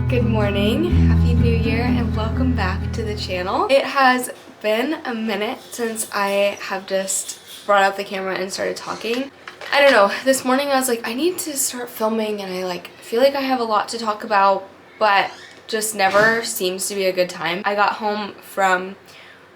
Good morning, happy new year, and welcome back to the channel. It has been a minute since I have just brought out the camera and started talking. I don't know, this morning I was like, I need to start filming, and I feel like I have a lot to talk about, but just never seems to be a good time. I got home from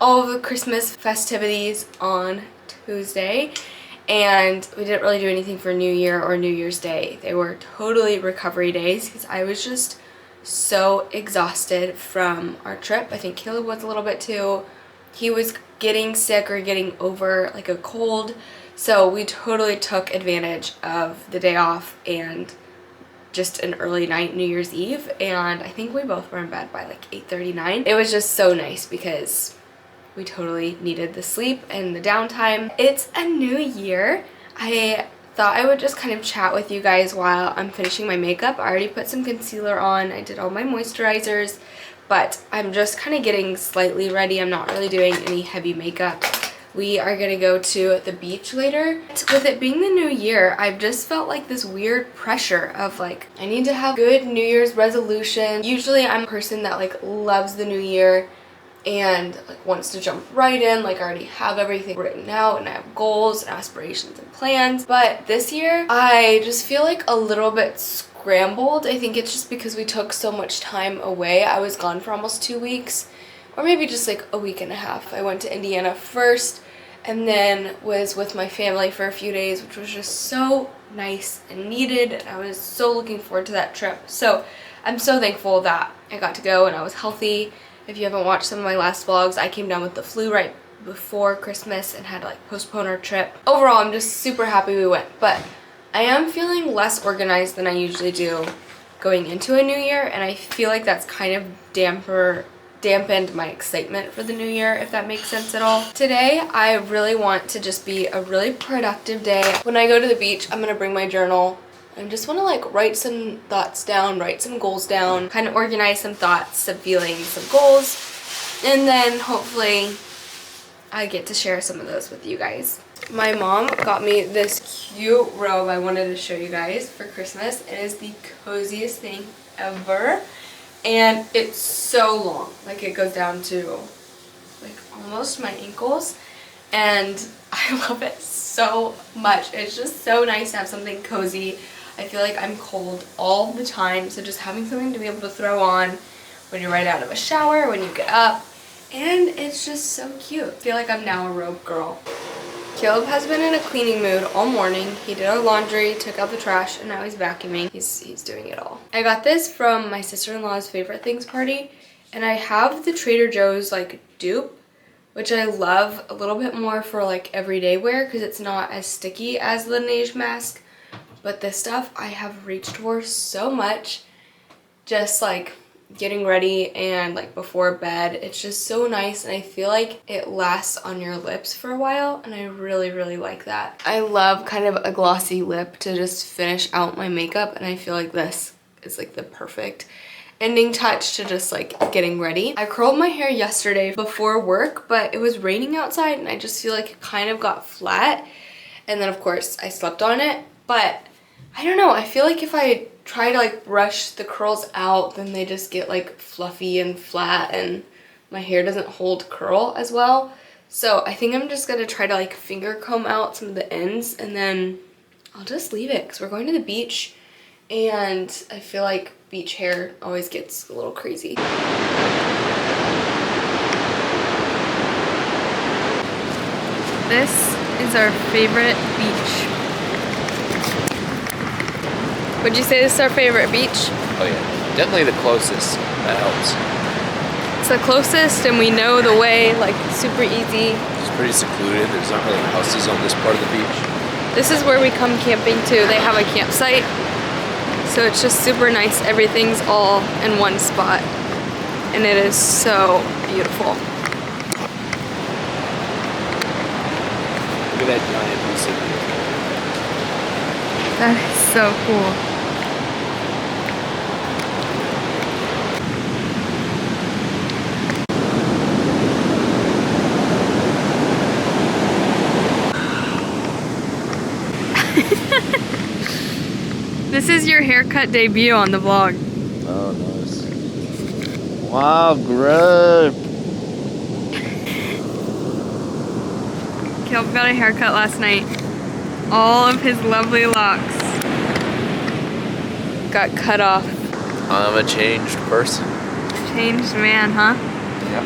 all of the Christmas festivities on Tuesday, and we didn't really do anything for New Year or New Year's Day. They were totally recovery days because I was just so exhausted from our trip. I think Caleb was a little bit too. He was getting sick or getting over like a cold, so we totally took advantage of the day off and just an early night New Year's Eve, and I think we both were in bed by like 8:39. It was just so nice because we totally needed the sleep and the downtime. It's a new year. I thought I would just kind of chat with you guys while I'm finishing my makeup. I already put some concealer on. I did all my moisturizers, but I'm just kind of getting slightly ready. I'm not really doing any heavy makeup. We are gonna go to the beach later. With it being the new year, I've just felt like this weird pressure of like, I need to have good New Year's resolution. Usually I'm a person that like loves the new year and like wants to jump right in. Like I already have everything written out and I have goals and aspirations and plans, but this year I just feel like a little bit scrambled. I think it's just because we took so much time away. I was gone for almost 2 weeks, or maybe just like a week and a half. I went to Indiana first and then was with my family for a few days, which was just so nice and needed, and I was so looking forward to that trip. So I'm so thankful that I got to go and I was healthy. If you haven't watched some of my last vlogs, I came down with the flu right before Christmas and had to like postpone our trip. Overall, I'm just super happy we went, but I am feeling less organized than I usually do going into a new year, and I feel like that's kind of dampened my excitement for the new year, if that makes sense at all. Today, I really want to just be a really productive day. When I go to the beach, I'm gonna bring my journal. I just want to like write some thoughts down, write some goals down, kind of organize some thoughts, some feelings, some goals, and then hopefully I get to share some of those with you guys. My mom got me this cute robe I wanted to show you guys for Christmas. It is the coziest thing ever, and it's so long. Like it goes down to like almost my ankles, and I love it so much. It's just so nice to have something cozy. I feel like I'm cold all the time, so just having something to be able to throw on when you're right out of a shower, when you get up, and it's just so cute. I feel like I'm now a robe girl. Caleb has been in a cleaning mood all morning. He did our laundry, took out the trash, and now he's vacuuming. He's doing it all. I got this from my sister-in-law's favorite things party, and I have the Trader Joe's like dupe, which I love a little bit more for like everyday wear because it's not as sticky as the Laneige mask. But this stuff I have reached for so much, just like getting ready and like before bed. It's just so nice, and I feel like it lasts on your lips for a while, and I really, really like that. I love kind of a glossy lip to just finish out my makeup, and I feel like this is like the perfect ending touch to just like getting ready. I curled my hair yesterday before work, but it was raining outside and I just feel like it kind of got flat, and then of course I slept on it. But I don't know, I feel like if I try to like brush the curls out, then they just get like fluffy and flat, and my hair doesn't hold curl as well. So I think I'm just gonna try to like finger comb out some of the ends, and then I'll just leave it because we're going to the beach, and I feel like beach hair always gets a little crazy. This is our favorite beach. Would you say this is our favorite beach? Oh yeah, definitely the closest. That helps. It's the closest, and we know the way, like super easy. It's pretty secluded. There's not really houses on this part of the beach. This is where we come camping too. They have a campsite, so it's just super nice. Everything's all in one spot, and it is so beautiful. Look at that giant piece of view. That is so cool. This is your haircut debut on the vlog. Oh, nice. Wow, great. Caleb got a haircut last night. All of his lovely locks got cut off. I'm a changed person. Changed man, huh? Yep.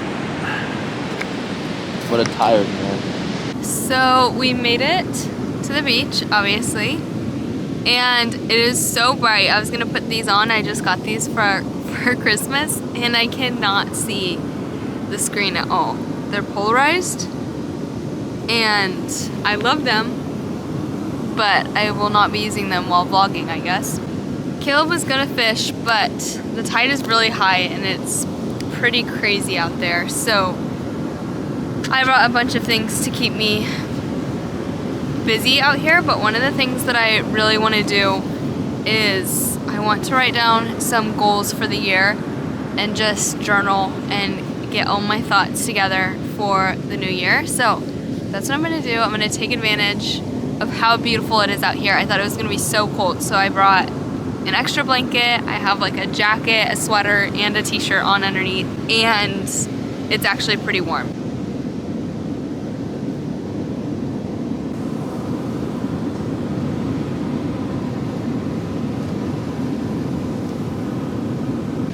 What a tired man. So we made it to the beach, obviously, and it is so bright. I was gonna put these on. I just got these for Christmas, and I cannot see the screen at all. They're polarized, and I love them, but I will not be using them while vlogging, I guess. Caleb was gonna fish, but the tide is really high and it's pretty crazy out there, so I brought a bunch of things to keep me busy out here. But one of the things that I really want to do is I want to write down some goals for the year and just journal and get all my thoughts together for the new year. So that's what I'm going to do. I'm going to take advantage of how beautiful it is out here. I thought it was going to be so cold, so I brought an extra blanket. I have like a jacket, a sweater, and a t-shirt on underneath, and it's actually pretty warm.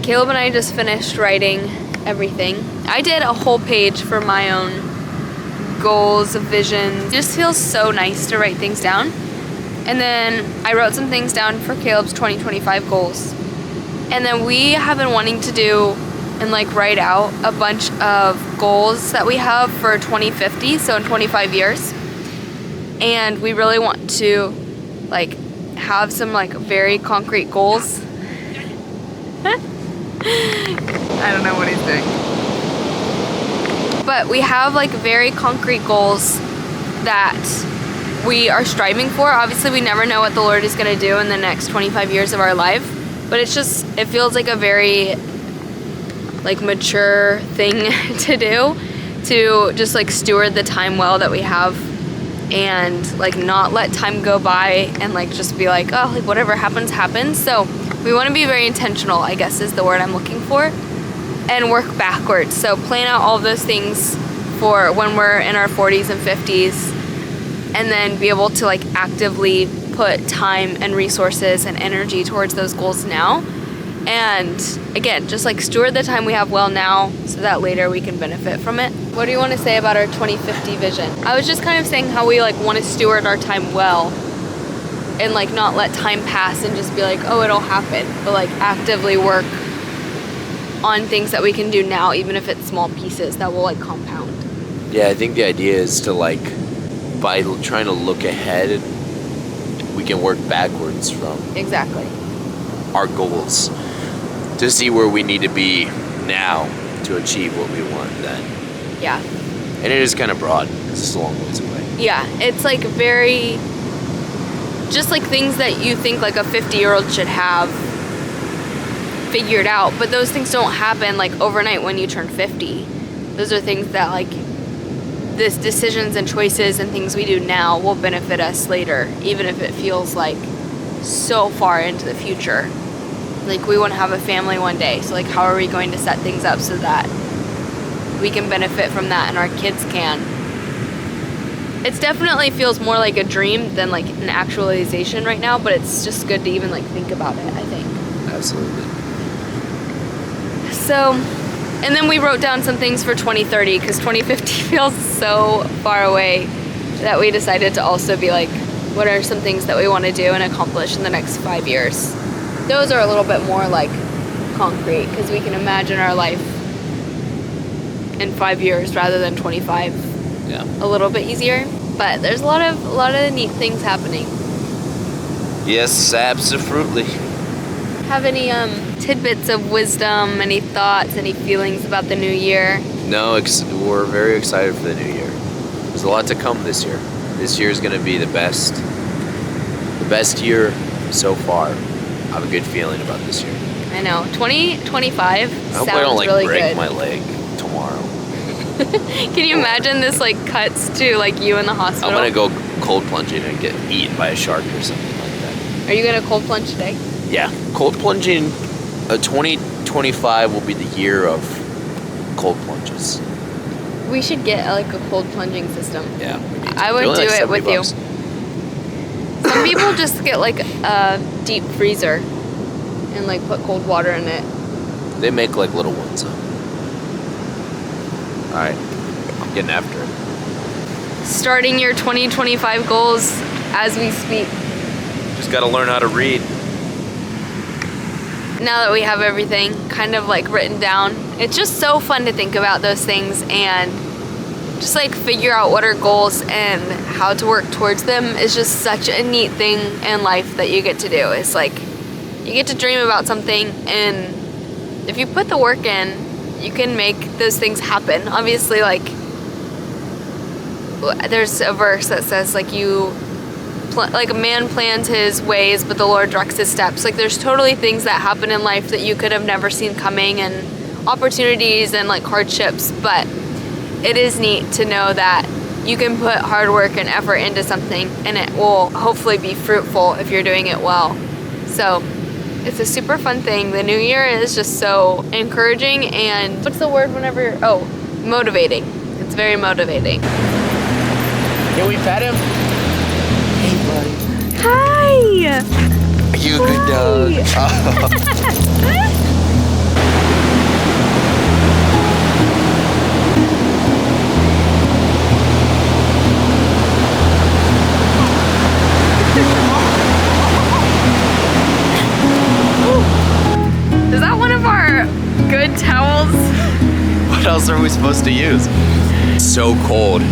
Caleb and I just finished writing everything. I did a whole page for my own goals, visions. It just feels so nice to write things down. And then I wrote some things down for Caleb's 2025 goals. And then we have been wanting to do and like write out a bunch of goals that we have for 2050, so in 25 years. And we really want to like have some like very concrete goals. I don't know what he's doing. But we have like very concrete goals that we are striving for. Obviously, we never know what the Lord is going to do in the next 25 years of our life. But it's just, it feels like a very like mature thing to do, to just like steward the time well that we have and like not let time go by and like just be like, oh, like whatever happens, happens. So we want to be very intentional, I guess is the word I'm looking for, and work backwards. So plan out all of those things for when we're in our 40s and 50s, and then be able to like actively put time and resources and energy towards those goals now. And again, just like steward the time we have well now so that later we can benefit from it. What do you want to say about our 2050 vision? I was just kind of saying how we like want to steward our time well and like not let time pass and just be like, oh, it'll happen, but like actively work on things that we can do now, even if it's small pieces that will like compound. Yeah, I think the idea is to like, by trying to look ahead, we can work backwards from Exactly. our goals to see where we need to be now to achieve what we want then. Yeah. And it is kind of broad. It's just a long ways away. Yeah, it's like very, just like things that you think like a 50-year-old should have figured out, but those things don't happen like overnight when you turn 50. Those are things that like this decisions and choices and things we do now will benefit us later, even if it feels like so far into the future. Like we want to have a family one day, so like how are we going to set things up so that we can benefit from that and our kids can? It definitely feels more like a dream than like an actualization right now, but it's just good to even like think about it, I think. Absolutely. So, and then we wrote down some things for 2030 because 2050 feels so far away that we decided to also be like, what are some things that we want to do and accomplish in the next 5 years? Those are a little bit more like concrete because we can imagine our life in 5 years rather than 25. Yeah. A little bit easier, but there's a lot of neat things happening. Yes, absolutely. Have any tidbits of wisdom, any thoughts, any feelings about the new year? No, we're very excited for the new year. There's a lot to come this year. This year is going to be the best year so far. I have a good feeling about this year. I know. 2025 I hope sounds I don't like really break good. my leg tomorrow. Can you imagine this like cuts to like you in the hospital? I'm gonna go cold plunging and get eaten by a shark or something like that. Are you gonna cold plunge today? Yeah, cold plunging 20 2025 will be the year of cold plunges. We should get like a cold plunging system. Yeah. I would do it with you. Some people just get like a deep freezer and like put cold water in it. They make like little ones. Alright, I'm getting after it. Starting your 2025 goals as we speak. Just gotta learn how to read. Now that we have everything kind of like written down, it's just so fun to think about those things and just like figure out what our goals and how to work towards them is just such a neat thing in life that you get to do. It's like you get to dream about something, and if you put the work in, you can make those things happen. Obviously, like there's a verse that says like like a man plans his ways, but the Lord directs his steps. Like there's totally things that happen in life that you could have never seen coming, and opportunities and like hardships, but it is neat to know that you can put hard work and effort into something and it will hopefully be fruitful if you're doing it well. So it's a super fun thing. The new year is just so encouraging and what's the word whenever motivating. It's very motivating. Can we pet him? Hey buddy. Hi! Are you a good dog? Is that one of our good towels? What else are we supposed to use? It's so cold.